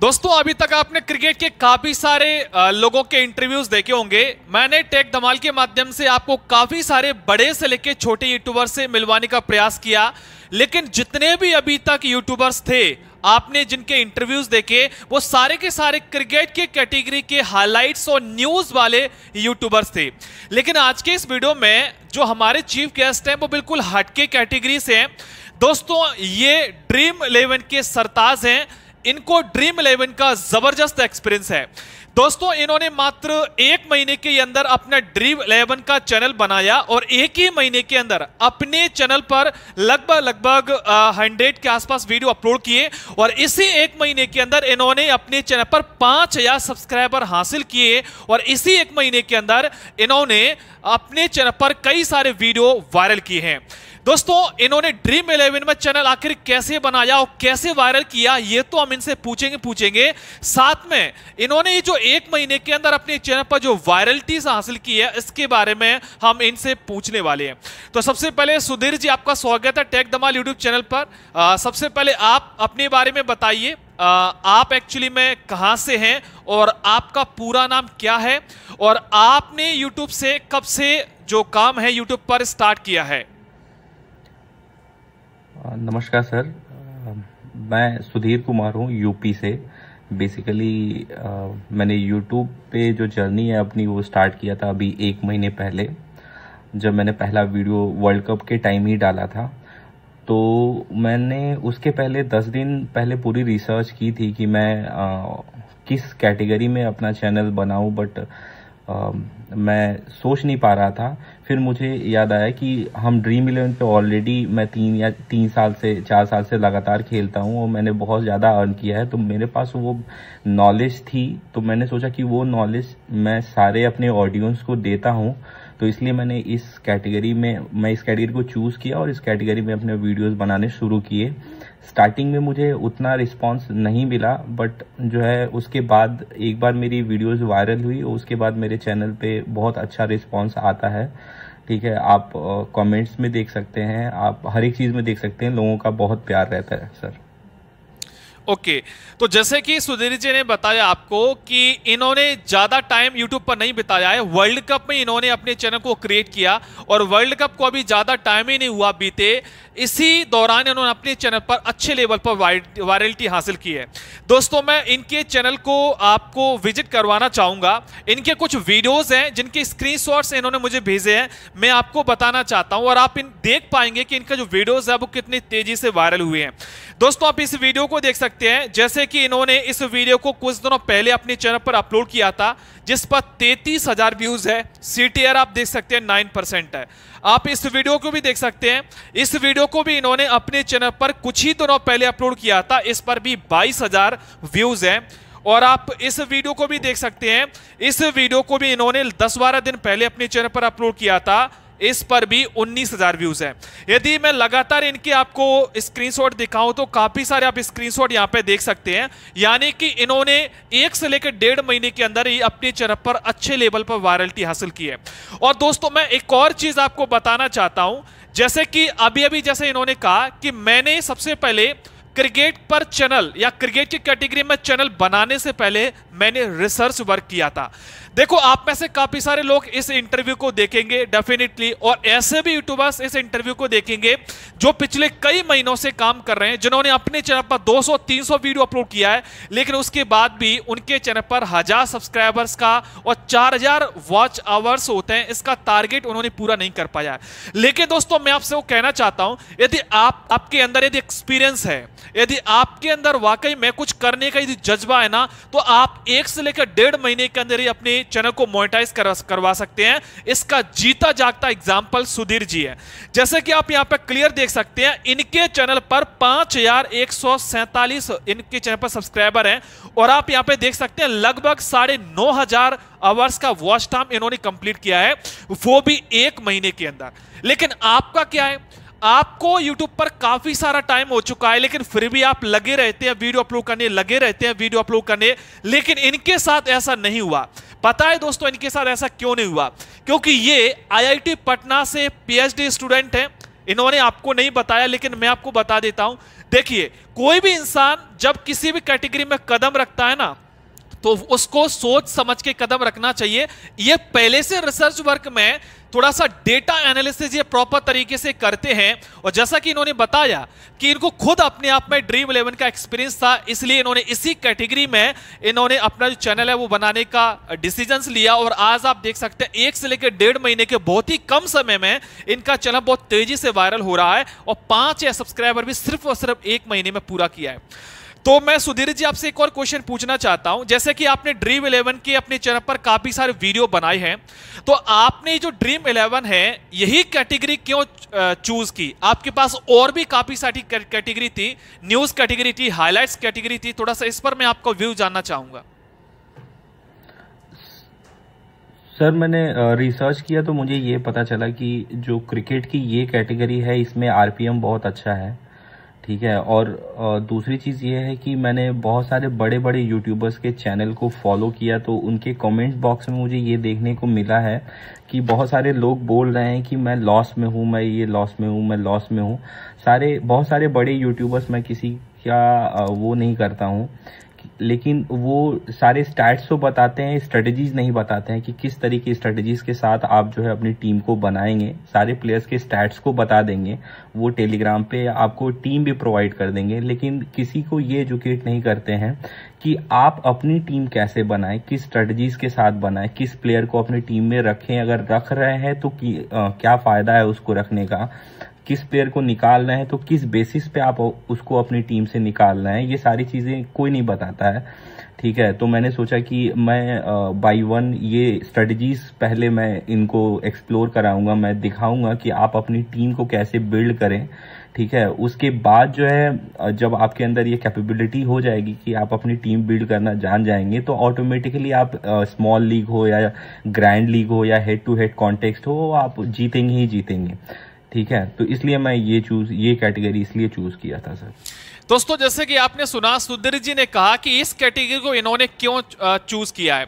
दोस्तों अभी तक आपने क्रिकेट के काफी सारे लोगों के इंटरव्यूज देखे होंगे। मैंने टेक धमाल के माध्यम से आपको काफी सारे बड़े से लेके छोटे यूट्यूबर से मिलवाने का प्रयास किया, लेकिन जितने भी अभी तक यूट्यूबर्स थे आपने जिनके इंटरव्यूज देखे वो सारे के सारे क्रिकेट के कैटेगरी के हाइलाइट्स और न्यूज वाले यूट्यूबर्स थे। लेकिन आज के इस वीडियो में जो हमारे चीफ गेस्ट हैं वो बिल्कुल हटके कैटेगरी से हैं। दोस्तों ये ड्रीम 11 के सरताज हैं, इनको ड्रीम 11 का जबरदस्त एक्सपीरियंस है। दोस्तों इन्होंने मात्र 1 महीने के अंदर अपना ड्रीम 11 का चैनल बनाया और 1 ही महीने के अंदर अपने चैनल पर लगभग 100 के आसपास वीडियो अपलोड किए और इसी 1 महीने के अंदर इन्होंने अपने चैनल पर 5000 सब्सक्राइबर हासिल किए और इसी 1 महीने के अंदर इन्होंने अपने चैनल पर कई सारे वीडियो वायरल किए हैं। दोस्तों इन्होंने ड्रीम 11 में चैनल आखिर कैसे बनाया और कैसे वायरल किया ये तो हम इनसे पूछेंगे। साथ में इन्होंने ये जो 1 महीने के अंदर अपने चैनल पर जो वायरलिटी हासिल की है इसके बारे में हम इनसे पूछने वाले हैं। तो सबसे पहले सुधीर जी आपका स्वागत है टेक धमाल यूट्यूब चैनल पर। सबसे पहले आप अपने बारे में बताइए, आप एक्चुअली में कहां से हैं और आपका पूरा नाम क्या है और आपने यूट्यूब से कब से जो काम है यूट्यूब पर स्टार्ट किया है। नमस्कार सर, मैं सुधीर कुमार हूँ यूपी से। बेसिकली मैंने यूट्यूब पे जो जर्नी है अपनी वो स्टार्ट किया था अभी 1 महीने पहले, जब मैंने पहला वीडियो वर्ल्ड कप के टाइम ही डाला था। तो मैंने उसके पहले 10 दिन पहले पूरी रिसर्च की थी कि मैं किस कैटेगरी में अपना चैनल बनाऊं, बट मैं सोच नहीं पा रहा था। फिर मुझे याद आया कि हम ड्रीम 11 पे ऑलरेडी मैं 3 साल से 4 साल से लगातार खेलता हूँ और मैंने बहुत ज़्यादा अर्न किया है, तो मेरे पास वो नॉलेज थी। तो मैंने सोचा कि वो नॉलेज मैं सारे अपने ऑडियंस को देता हूँ, तो इसलिए मैंने इस कैटेगरी को चूज़ किया और इस कैटेगरी में अपने वीडियोस बनाने शुरू किए। स्टार्टिंग में मुझे उतना रिस्पांस नहीं मिला, बट जो है उसके बाद एक बार मेरी वीडियोस वायरल हुई और उसके बाद मेरे चैनल पे बहुत अच्छा रिस्पांस आता है। ठीक है, आप कमेंट्स में देख सकते हैं, आप हर एक चीज़ में देख सकते हैं, लोगों का बहुत प्यार रहता है सर। ओके, तो जैसे कि सुधीर जी ने बताया आपको कि इन्होंने ज्यादा टाइम यूट्यूब पर नहीं बिताया है, वर्ल्ड कप में इन्होंने अपने चैनल को क्रिएट किया और वर्ल्ड कप को अभी ज्यादा टाइम ही नहीं हुआ बीते, इसी दौरान इन्होंने अपने चैनल पर अच्छे लेवल पर वायरलिटी हासिल की है। दोस्तों मैं इनके चैनल को आपको विजिट करवाना चाहूंगा। इनके कुछ वीडियोस हैं जिनके स्क्रीनशॉट्स इन्होंने मुझे भेजे हैं, मैं आपको बताना चाहता हूं और आप देख पाएंगे कि इनका जो वीडियोस है वो कितनी तेजी से वायरल हुए हैं। दोस्तों आप इस वीडियो को देख सकते हैं, जैसे कि इन्होंने इस वीडियो को कुछ दिनों पहले अपने चैनल पर अपलोड किया था जिस पर 33,000 व्यूज है। CTR आप देख सकते हैं 9% है। आप इस वीडियो को भी देख सकते हैं, इस वीडियो को भी इन्होंने अपने चैनल पर कुछ ही दिनों पहले अपलोड किया था, इस पर भी 22,000 व्यूज हैं। और आप इस वीडियो को भी देख सकते हैं, इस वीडियो को भी इन्होंने 10-12 दिन पहले अपने चैनल पर अपलोड किया था, इस पर भी 19,000 व्यूज हैं। यदि मैं लगातार इनके आपको स्क्रीनशॉट दिखाऊं तो काफी सारे आप स्क्रीनशॉट यहां पे देख सकते हैं, यानी कि इन्होंने 1 से लेकर 1.5 महीने के अंदर ही अपने चैनल पर अच्छे लेवल पर वायरलिटी हासिल की है। और दोस्तों मैं एक और चीज आपको बताना चाहता हूं, जैसे कि अभी जैसे इन्होंने कहा कि मैंने सबसे पहले क्रिकेट पर चैनल या क्रिकेट की कैटेगरी में चैनल बनाने से पहले मैंने रिसर्च वर्क किया था। देखो आप में से काफी सारे लोग इस इंटरव्यू को देखेंगे डेफिनेटली, और ऐसे भी यूट्यूबर्स इस इंटरव्यू को देखेंगे जो पिछले कई महीनों से काम कर रहे हैं, जिन्होंने अपने चैनल पर 200-300 वीडियो अपलोड किया है, लेकिन उसके बाद भी उनके चैनल पर 1000 सब्सक्राइबर्स का और 4000 वॉच आवर्स होते हैं, इसका टारगेट उन्होंने पूरा नहीं कर पाया है। लेकिन दोस्तों मैं आपसे वो कहना चाहता हूं, यदि आपके अंदर यदि एक्सपीरियंस है, यदि आपके अंदर वाकई में कुछ करने का यदि जज्बा है ना, तो आप 1 से लेकर 1.5 महीने के अंदर ही अपने चैनल को मोनेटाइज करवा सकते हैं। इसका जीता जागता एग्जांपल सुधीर जी है। जैसे कि आप यहां पर क्लियर देख सकते हैं, इनके चैनल पर 5147 इनके चैनल पर सब्सक्राइबर हैं और आप यहां पे देख सकते हैं लगभग 9,500 आवर्स का वॉच टाइम इन्होंने कंप्लीट किया है, वो भी 1 महीने के अंदर। लेकिन आपका क्या है, आपको YouTube पर काफी सारा टाइम हो चुका है, लेकिन फिर भी आप लगे रहते हैं वीडियो अपलोड करने, लेकिन इनके साथ ऐसा नहीं हुआ। पता है दोस्तों इनके साथ ऐसा क्यों नहीं हुआ? क्योंकि ये IIT पटना से PhD स्टूडेंट हैं, इन्होंने आपको नहीं बताया, लेकिन मैं आपको बता देता हूं। देखिए, कोई भी इंसान जब किसी भी कैटेगरी में कदम रखता है ना, तो उसको सोच समझ के कदम रखना चाहिए। ये पहले से रिसर्च वर्क में थोड़ा सा डेटा एनालिसिस ये प्रॉपर तरीके से करते हैं। और जैसा कि इन्होंने बताया कि इनको खुद अपने आप में ड्रीम 11 का एक्सपीरियंस था, इसलिए इन्होंने इसी कैटेगरी में इन्होंने अपना जो चैनल है वो बनाने का डिसीजंस लिया। और आज आप देख सकते हैं 1 से लेकर 1.5 महीने के बहुत ही कम समय में इनका चैनल बहुत तेजी से वायरल हो रहा है, और 5 सब्सक्राइबर भी सिर्फ और सिर्फ 1 महीने में पूरा किया है। तो मैं सुधीर जी आपसे एक और क्वेश्चन पूछना चाहता हूं। जैसे कि आपने ड्रीम 11 के अपने चैनल पर काफी सारे वीडियो बनाए हैं, तो आपने जो ड्रीम 11 है यही कैटेगरी क्यों चूज की? आपके पास और भी काफी सारी कैटेगरी थी, न्यूज कैटेगरी थी, हाइलाइट्स कैटेगरी थी, थोड़ा सा इस पर मैं आपका व्यू जानना चाहूंगा। सर, मैंने रिसर्च किया तो मुझे ये पता चला कि जो क्रिकेट की ये कैटेगरी है इसमें आरपीएम बहुत अच्छा है, ठीक है। और दूसरी चीज़ ये है कि मैंने बहुत सारे बड़े बड़े यूट्यूबर्स के चैनल को फॉलो किया, तो उनके कमेंट बॉक्स में मुझे ये देखने को मिला है कि बहुत सारे लोग बोल रहे हैं कि मैं लॉस में हूँ, मैं ये लॉस में हूँ, मैं लॉस में हूँ। बहुत सारे बड़े यूट्यूबर्स, मैं किसी का वो नहीं करता हूँ, लेकिन वो सारे स्टैट्स तो बताते हैं, स्ट्रेटजीज नहीं बताते हैं कि किस तरीके की स्ट्रेटजीज के साथ आप जो है अपनी टीम को बनाएंगे। सारे प्लेयर्स के स्टैट्स को बता देंगे, वो टेलीग्राम पे आपको टीम भी प्रोवाइड कर देंगे, लेकिन किसी को ये एजुकेट नहीं करते हैं कि आप अपनी टीम कैसे बनाएं, किस स्ट्रेटजीज के साथ बनाएं, किस प्लेयर को अपनी टीम में रखें, अगर रख रहे हैं तो क्या फायदा है उसको रखने का, किस प्लेयर को निकाल रहे हैं तो किस बेसिस पे आप उसको अपनी टीम से निकाल रहे हैं, ये सारी चीजें कोई नहीं बताता है, ठीक है। तो मैंने सोचा कि मैं बाय वन ये स्ट्रेटजीज पहले मैं इनको एक्सप्लोर कराऊंगा, मैं दिखाऊंगा कि आप अपनी टीम को कैसे बिल्ड करें, ठीक है। उसके बाद जो है जब आपके अंदर ये कैपेबिलिटी हो जाएगी कि आप अपनी टीम बिल्ड करना जान जाएंगे, तो ऑटोमेटिकली आप स्मॉल लीग हो या ग्रैंड लीग हो या हेड टू हेड कॉन्टेक्स्ट हो, आप जीतेंगे ही जीतेंगे, ठीक है। तो इसलिए मैं ये कैटेगरी इसलिए चूज किया था सर। दोस्तों, जैसे कि आपने सुना, सुधीर जी ने कहा कि इस कैटेगरी को इन्होंने क्यों चूज किया है।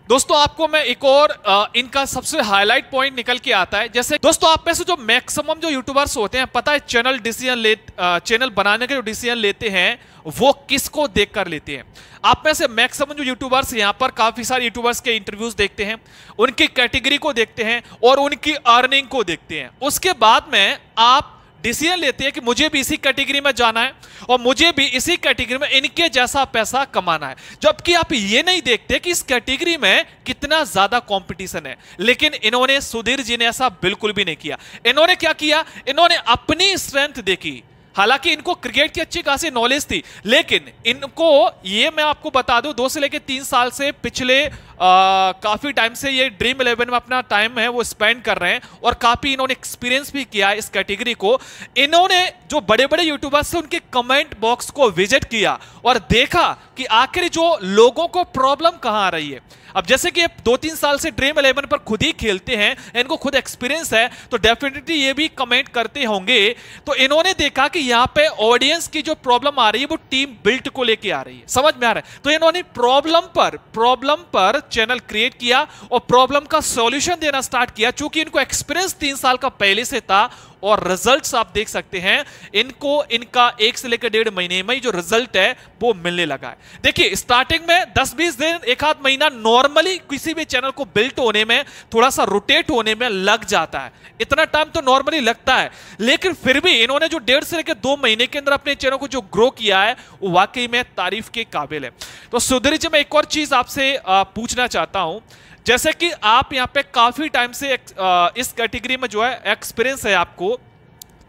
दोस्तों, आपको मैं एक और इनका सबसे हाईलाइट पॉइंट निकल के आता है। जैसे दोस्तों, आप में से जो मैक्सिमम जो यूट्यूबर्स होते हैं, पता है चैनल बनाने के जो डिसीजन लेते हैं वो किसको देखकर लेते हैं? आप में से मैक्सिमम जो यूट्यूबर्स यहां पर काफी सारे यूट्यूबर्स के इंटरव्यूज देखते हैं, उनकी कैटेगरी को देखते हैं और उनकी अर्निंग को देखते हैं। उसके बाद में आप डिसीजन लेते हैं कि मुझे भी इसी कैटेगरी में जाना है और मुझे भी इसी कैटेगरी में इनके जैसा पैसा कमाना है। जबकि आप ये नहीं देखते कि इस कैटेगरी में कितना ज्यादा कंपटीशन है। लेकिन इन्होंने, सुधीर जी ने ऐसा बिल्कुल भी नहीं किया। इन्होंने क्या किया? इन्होंने अपनी स्ट्रेंथ देखी। हालांकि इनको क्रिकेट की अच्छी खासी नॉलेज थी, लेकिन इनको, ये मैं आपको बता दूं, 2 से लेकर 3 साल से पिछले काफी टाइम से ये ड्रीम 11 में अपना टाइम है वो स्पेंड कर रहे हैं और काफी इन्होंने एक्सपीरियंस भी किया इस कैटेगरी को। इन्होंने जो बड़े बड़े यूट्यूबर्स हैं उनके कमेंट बॉक्स को विजिट किया और देखा कि आखिर जो लोगों को प्रॉब्लम कहां आ रही है। अब जैसे कि 2-3 साल से ड्रीम 11 पर खुद ही खेलते हैं, इनको खुद एक्सपीरियंस है, तो डेफिनेटली ये भी कमेंट करते होंगे। तो इन्होंने देखा कि यहां पे ऑडियंस की जो प्रॉब्लम आ रही है वो टीम बिल्ड को लेके आ रही है, समझ में आ रहा है। तो इन्होंने प्रॉब्लम पर चैनल क्रिएट किया और प्रॉब्लम का सॉल्यूशन देना स्टार्ट किया। चूंकि इनको एक्सपीरियंस 3 साल का पहले से था और रिजल्ट्स आप देख सकते हैं, इनको इनका 1 से लेकर 1.5 महीने में जो रिजल्ट है वो मिलने लगा है। देखिए, स्टार्टिंग में 10-20 दिन, 1 आध महीना नॉर्मली किसी भी चैनल को बिल्ड होने में, थोड़ा सा रोटेट होने में लग जाता है, इतना टाइम तो नॉर्मली लगता है। लेकिन फिर भी इन्होंने जो 1.5 से लेकर 2 महीने के अंदर अपने चैनल को जो ग्रो किया है वो वाकई में तारीफ के काबिल है। तो सुधीर जी, मैं एक और चीज आपसे पूछना चाहता हूं। जैसे कि आप यहाँ पे काफी टाइम से इस कैटेगरी में जो है एक्सपीरियंस है आपको,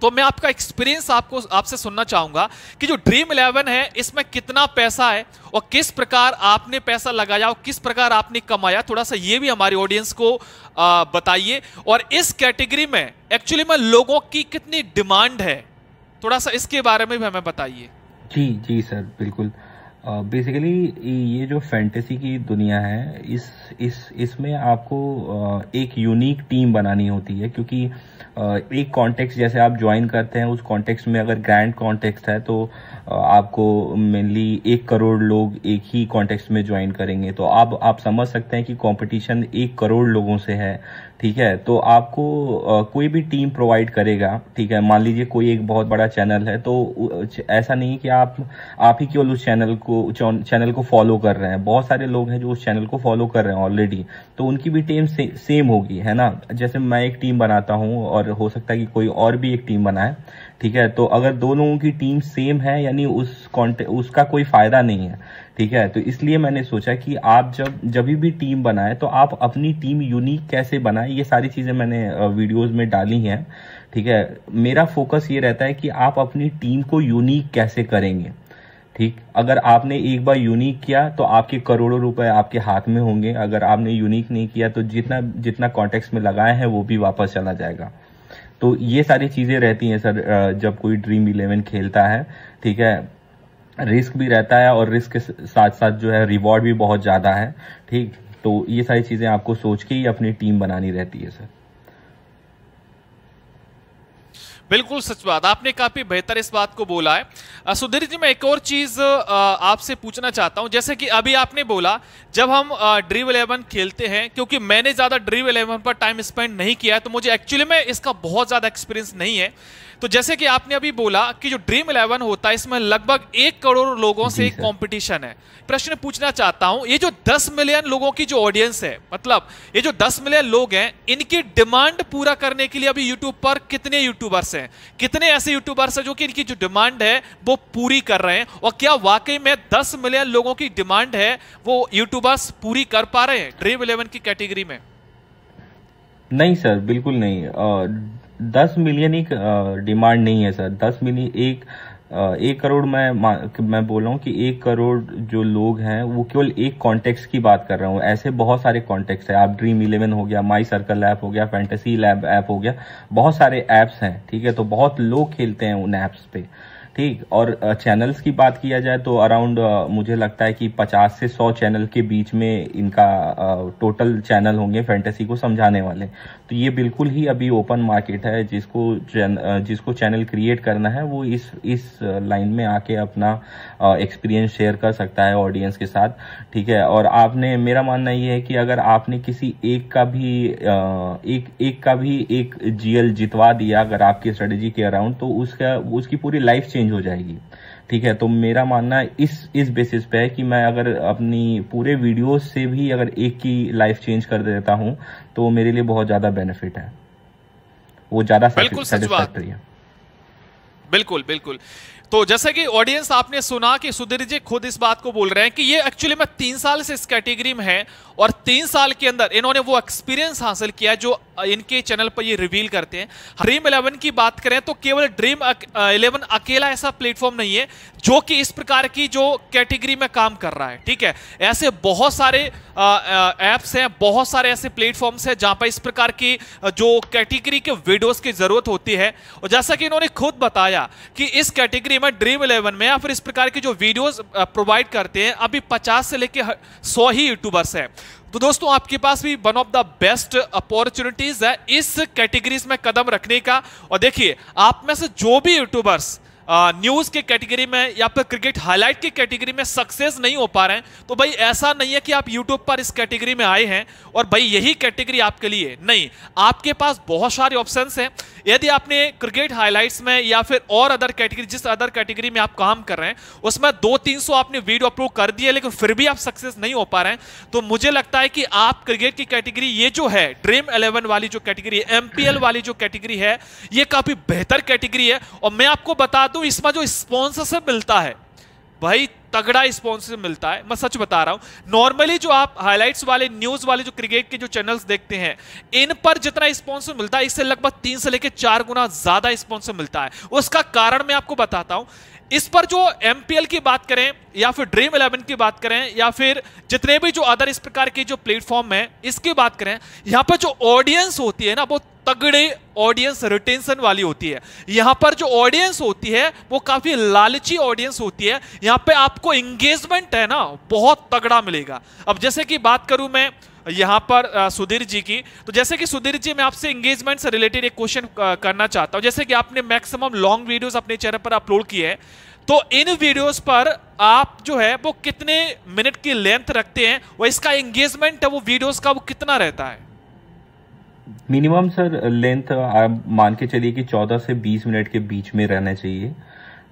तो मैं आपका एक्सपीरियंस आपसे सुनना चाहूंगा कि जो ड्रीम 11 है इसमें कितना पैसा है और किस प्रकार आपने पैसा लगाया और किस प्रकार आपने कमाया, थोड़ा सा ये भी हमारे ऑडियंस को बताइए। और इस कैटेगरी में एक्चुअली में लोगों की कितनी डिमांड है, थोड़ा सा इसके बारे में भी हमें बताइए। जी सर, बिल्कुल। बेसिकली ये जो फैंटेसी की दुनिया है, इसमें आपको एक यूनिक टीम बनानी होती है, क्योंकि एक कॉन्टेक्स्ट जैसे आप ज्वाइन करते हैं, उस कॉन्टेक्स्ट में अगर ग्रैंड कॉन्टेक्स्ट है तो आपको मेनली 1 करोड़ लोग एक ही कॉन्टेक्स्ट में ज्वाइन करेंगे। तो आप समझ सकते हैं कि कंपटीशन 1 करोड़ लोगों से है, ठीक है, तो आपको कोई भी टीम प्रोवाइड करेगा, ठीक है। मान लीजिए कोई एक बहुत बड़ा चैनल है, तो ऐसा नहीं कि आप ही केवल उस चैनल को फॉलो कर रहे हैं। बहुत सारे लोग हैं जो उस चैनल को फॉलो कर रहे हैं ऑलरेडी, तो उनकी भी टीम सेम होगी, है ना। जैसे मैं एक टीम बनाता हूं और हो सकता है कि कोई और भी एक टीम बनाए, ठीक है। तो अगर दो लोगों की टीम सेम है, यानी उसका कोई फायदा नहीं है, ठीक है। तो इसलिए मैंने सोचा कि आप जब भी टीम बनाए तो आप अपनी टीम यूनिक कैसे बनाए, ये सारी चीजें मैंने वीडियोस में डाली हैं, ठीक है। मेरा फोकस ये रहता है कि आप अपनी टीम को यूनिक कैसे करेंगे, ठीक। अगर आपने एक बार यूनिक किया तो आपके करोड़ों रुपए आपके हाथ में होंगे। अगर आपने यूनिक नहीं किया तो जितना कॉन्टेक्स्ट में लगाए हैं वो भी वापस चला जाएगा। तो ये सारी चीजें रहती हैं सर, जब कोई ड्रीम 11 खेलता है, ठीक है। रिस्क भी रहता है और रिस्क के साथ साथ जो है रिवॉर्ड भी बहुत ज्यादा है, ठीक। तो ये सारी चीजें आपको सोच के ही अपनी टीम बनानी रहती है सर। बिल्कुल सच बात, आपने काफी बेहतर इस बात को बोला है। सुधीर जी, मैं एक और चीज आपसे पूछना चाहता हूं। जैसे कि अभी आपने बोला जब हम ड्रीम 11 खेलते हैं, क्योंकि मैंने ज्यादा ड्रीम 11 पर टाइम स्पेंड नहीं किया है, तो मुझे एक्चुअली में इसका बहुत ज्यादा एक्सपीरियंस नहीं है। तो जैसे कि आपने अभी बोला कि जो ड्रीम 11 होता है इसमें लगभग 1 करोड़ लोगों से एक कंपटीशन है। प्रश्न पूछना चाहता हूं, ये जो 10 मिलियन लोगों की जो ऑडियंस है, मतलब ये जो 10 मिलियन लोग हैं, इनकी डिमांड पूरा करने के लिए अभी यूट्यूब पर कितने यूट्यूबर्स हैं, कितने ऐसे यूट्यूबर्स हैं जो कि इनकी जो डिमांड है वो पूरी कर रहे हैं? और क्या वाकई में 10 मिलियन लोगों की डिमांड है वो यूट्यूबर्स पूरी कर पा रहे हैं ड्रीम 11 की कैटेगरी में? नहीं सर, बिल्कुल नहीं। 10 मिलियन एक डिमांड नहीं है सर। 10 मिलियन 1 करोड़, मैं बोल रहा हूँ कि 1 करोड़ जो लोग हैं वो केवल एक कॉन्टेक्स्ट की बात कर रहा हूँ। ऐसे बहुत सारे कॉन्टेक्स्ट है। आप ड्रीम 11 हो गया, माई सर्कल ऐप हो गया, फैंटेसी लैब ऐप हो गया, बहुत सारे ऐप्स हैं, ठीक है। तो बहुत लोग खेलते हैं उन ऐप्स पे, ठीक। और चैनल्स की बात किया जाए तो अराउंड मुझे लगता है कि 50 से 100 चैनल के बीच में इनका टोटल चैनल होंगे फैंटेसी को समझाने वाले। तो ये बिल्कुल ही अभी ओपन मार्केट है। जिसको चैनल क्रिएट करना है वो इस लाइन में आके अपना एक्सपीरियंस शेयर कर सकता है ऑडियंस के साथ, ठीक है। और मेरा मानना ये है कि अगर आपने किसी एक का भी एक जीएल जितवा दिया अगर आपकी स्ट्रेटेजी के अराउंड, तो उसकी पूरी लाइफ चेंज हो जाएगी, ठीक है। तो मेरा मानना इस बेसिस पे है कि मैं अगर अपनी पूरे वीडियोस से भी अगर एक की लाइफ चेंज कर देता हूं तो मेरे लिए बहुत ज्यादा बेनिफिट है, वो ज्यादा सेटिस्फैक्टरी है। बिल्कुल बिल्कुल। तो जैसे कि ऑडियंस आपने सुना कि सुधीर जी खुद इस बात को बोल रहे हैं कि ये एक्चुअली में 3 साल से इस कैटेगरी में है और 3 साल के अंदर इन्होंने वो एक्सपीरियंस हासिल किया जो इनके चैनल पर ये रिवील करते हैं। ड्रीम 11 की बात करें तो केवल ड्रीम 11 अकेला ऐसा प्लेटफॉर्म नहीं है जो कि इस प्रकार की जो कैटेगरी में काम कर रहा है, ठीक है। ऐसे बहुत सारे ऐप्स हैं, बहुत सारे ऐसे प्लेटफॉर्म्स हैं जहां पर इस प्रकार की जो कैटेगरी के वीडियोस की जरूरत होती है। और जैसा कि इन्होंने खुद बताया कि इस कैटेगरी में ड्रीम 11 में या फिर इस प्रकार की जो वीडियोस प्रोवाइड करते हैं अभी 50 से लेकर 100 ही यूट्यूबर्स हैं। तो दोस्तों आपके पास भी one of the best opportunities है इस कैटेगरीज में कदम रखने का। और देखिए, आप में से जो भी यूट्यूबर्स न्यूज के कैटेगरी में या फिर क्रिकेट हाईलाइट की कैटेगरी में सक्सेस नहीं हो पा रहे हैं, तो भाई ऐसा नहीं है कि आप यूट्यूब पर इस कैटेगरी में आए हैं और भाई यही कैटेगरी आपके लिए नहीं, आपके पास बहुत सारे ऑप्शंस हैं। यदि आपने क्रिकेट हाईलाइट्स में या फिर और अदर कैटेगरी, जिस अदर कैटेगरी में आप काम कर रहे हैं उसमें 200-300 आपने वीडियो अपलोड कर दिए लेकिन फिर भी आप सक्सेस नहीं हो पा रहे हैं, तो मुझे लगता है कि आप क्रिकेट की कैटेगरी ये जो है ड्रीम 11 वाली जो कैटेगरी है, एमपीएल वाली जो कैटेगरी है, ये काफी बेहतर कैटेगरी है। और मैं आपको बता दूं इसमें जो स्पॉन्सरशिप मिलता है भाई तगड़ा स्पॉन्सरशिप मिलता है, मैं सच बता रहा हूं। नॉर्मली जो आप हाइलाइट्स वाले न्यूज वाले जो क्रिकेट के जो चैनल्स देखते हैं इन पर जितना स्पॉन्सर मिलता है इससे लगभग 3 से लेकर 4 गुना ज्यादा स्पॉन्सर मिलता है। उसका कारण मैं आपको बताता हूं। इस पर जो एमपीएल की बात करें या फिर ड्रीम 11 की बात करें या फिर जितने भी जो अदर इस प्रकार के जो प्लेटफॉर्म है इसकी बात करें, यहां पर जो ऑडियंस होती है ना वो तगड़े ऑडियंस रिटेंशन वाली होती है। यहां पर जो ऑडियंस होती है वो काफी लालची ऑडियंस होती है। यहां पे आपको एंगेजमेंट है ना बहुत तगड़ा मिलेगा। अब जैसे कि बात करूं मैं यहां पर सुधीर जी की, तो जैसे कि सुधीर जी मैं आपसे एंगेजमेंट से रिलेटेड एक क्वेश्चन करना चाहता हूं। जैसे कि आपने मैक्सिमम लॉन्ग वीडियोस अपने चैनल पर अपलोड किए हैं, तो इन वीडियोस पर आप जो है वो कितने मिनट की लेंथ रखते हैं और इसका एंगेजमेंट है वो वीडियोस का वो कितना रहता है? मिनिमम सर लेंथ आप मान के चलिए कि 14 से 20 मिनट के बीच में रहना चाहिए,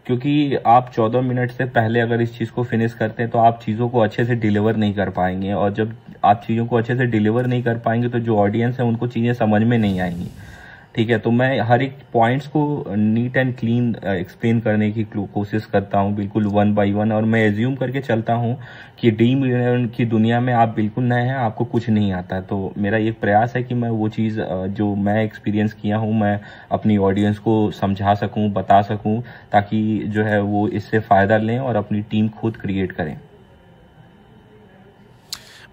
क्योंकि आप 14 मिनट से पहले अगर इस चीज़ को फिनिश करते हैं तो आप चीज़ों को अच्छे से डिलीवर नहीं कर पाएंगे, और जब आप चीज़ों को अच्छे से डिलीवर नहीं कर पाएंगे तो जो ऑडियंस है उनको चीज़ें समझ में नहीं आएंगी। ठीक है, तो मैं हर एक पॉइंट्स को नीट एंड क्लीन एक्सप्लेन करने की कोशिश करता हूँ, बिल्कुल 1 बाय 1, और मैं एज्यूम करके चलता हूँ कि ड्रीम इलेवन की दुनिया में आप बिल्कुल नए हैं, आपको कुछ नहीं आता। तो मेरा ये प्रयास है कि मैं वो चीज़ जो मैं एक्सपीरियंस किया हूँ मैं अपनी ऑडियंस को समझा सकूँ, बता सकूँ, ताकि जो है वो इससे फ़ायदा लें और अपनी टीम खुद क्रिएट करें।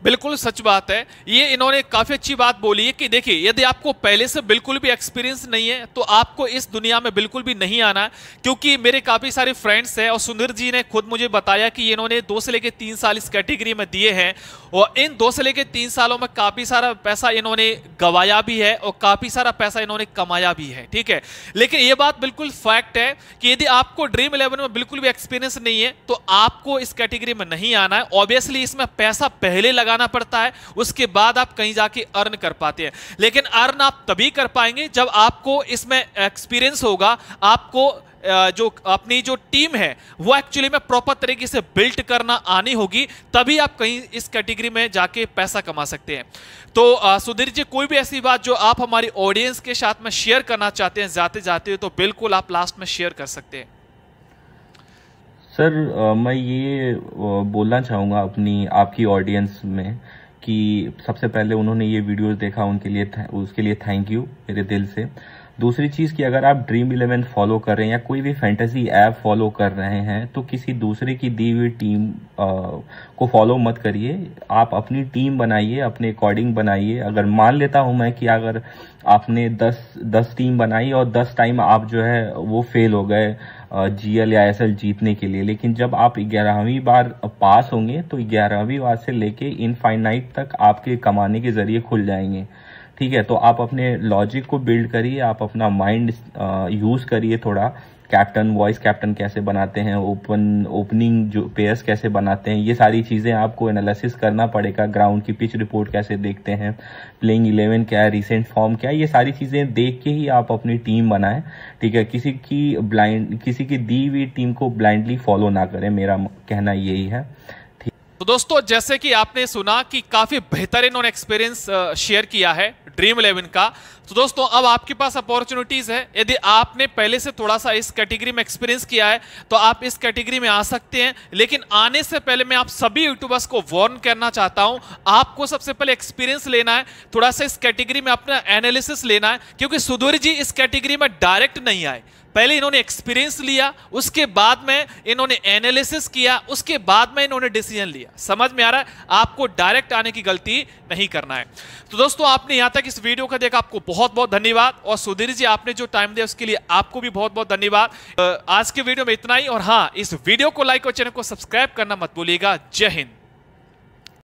बिल्कुल सच बात है। ये इन्होंने काफी अच्छी बात बोली है कि देखिए, यदि आपको पहले से बिल्कुल भी एक्सपीरियंस नहीं है तो आपको इस दुनिया में बिल्कुल भी नहीं आना है, क्योंकि मेरे काफी सारे फ्रेंड्स हैं और सुधीर जी ने खुद मुझे बताया कि इन्होंने 2 से लेकर 3 साल इस कैटेगरी में दिए हैं, और इन 2 से लेकर 3 सालों में काफी सारा पैसा इन्होंने गवाया भी है और काफी सारा पैसा इन्होंने कमाया भी है। ठीक है, लेकिन ये बात बिल्कुल फैक्ट है कि यदि आपको ड्रीम इलेवन में बिल्कुल भी एक्सपीरियंस नहीं है तो आपको इस कैटेगरी में नहीं आना है। ऑब्वियसली इसमें पैसा पहले लगाना पड़ता है, उसके बाद आप कहीं जाके अर्न कर पाते हैं, लेकिन अर्न आप तभी कर पाएंगे जब आपको इसमें एक्सपीरियंस होगा, आपको जो अपनी जो टीम है वो एक्चुअली में प्रॉपर तरीके से बिल्ड करना आनी होगी, तभी आप कहीं इस कैटेगरी में जाके पैसा कमा सकते हैं। तो सुधीर जी, कोई भी ऐसी बात जो आप हमारी ऑडियंस के साथ में शेयर करना चाहते हैं जाते जाते, तो बिल्कुल आप लास्ट में शेयर कर सकते हैं। सर मैं ये बोलना चाहूँगा अपनी आपकी ऑडियंस में कि सबसे पहले उन्होंने ये वीडियोस देखा, उसके लिए थैंक यू मेरे दिल से। दूसरी चीज़ कि अगर आप ड्रीम इलेवन फॉलो कर रहे हैं या कोई भी फैंटेसी ऐप फॉलो कर रहे हैं तो किसी दूसरे की दी हुई टीम को फॉलो मत करिए। आप अपनी टीम बनाइए, अपने अकॉर्डिंग बनाइए। अगर मान लेता हूं मैं कि अगर आपने 10 टीम बनाई और 10 टाइम आप जो है वो फेल हो गए GL या SL जीतने के लिए, लेकिन जब आप 11वीं बार पास होंगे तो 11वीं बार से लेके इनफाइनाइट तक आपके कमाने के जरिए खुल जाएंगे। ठीक है, तो आप अपने लॉजिक को बिल्ड करिए, आप अपना माइंड यूज करिए थोड़ा। कैप्टन, वॉइस कैप्टन कैसे बनाते हैं, ओपनिंग जो पेयर्स कैसे बनाते हैं, ये सारी चीज़ें आपको एनालिसिस करना पड़ेगा। ग्राउंड की पिच रिपोर्ट कैसे देखते हैं, प्लेइंग 11 क्या है, रिसेंट फॉर्म क्या है, ये सारी चीज़ें देख के ही आप अपनी टीम बनाएं। ठीक है, किसी की दी हुई टीम को ब्लाइंडली फॉलो ना करें, मेरा कहना यही है। तो दोस्तों, जैसे कि आपने सुना कि काफी बेहतर इन्होंने एक्सपीरियंस शेयर किया है ड्रीम इलेवन का। तो दोस्तों, अब आपके पास अपॉर्चुनिटीज है। यदि आपने पहले से थोड़ा सा इस कैटेगरी में एक्सपीरियंस किया है तो आप इस कैटेगरी में आ सकते हैं, लेकिन आने से पहले मैं आप सभी यूट्यूबर्स को वार्न करना चाहता हूं, आपको सबसे पहले एक्सपीरियंस लेना है, थोड़ा सा इस कैटेगरी में अपना एनालिसिस लेना है, क्योंकि सुधीर जी इस कैटेगरी में डायरेक्ट नहीं आए। पहले इन्होंने एक्सपीरियंस लिया, उसके बाद में इन्होंने एनालिसिस किया, उसके बाद में इन्होंने डिसीजन लिया। समझ में आ रहा है? आपको डायरेक्ट आने की गलती नहीं करना है। तो दोस्तों, आपने यहां तक इस वीडियो को देखा, आपको बहुत बहुत धन्यवाद। और सुधीर जी, आपने जो टाइम दिया उसके लिए आपको भी बहुत बहुत धन्यवाद। आज के वीडियो में इतना ही, और हाँ, इस वीडियो को लाइक और चैनल को सब्सक्राइब करना मत भूलिएगा। जय हिंद।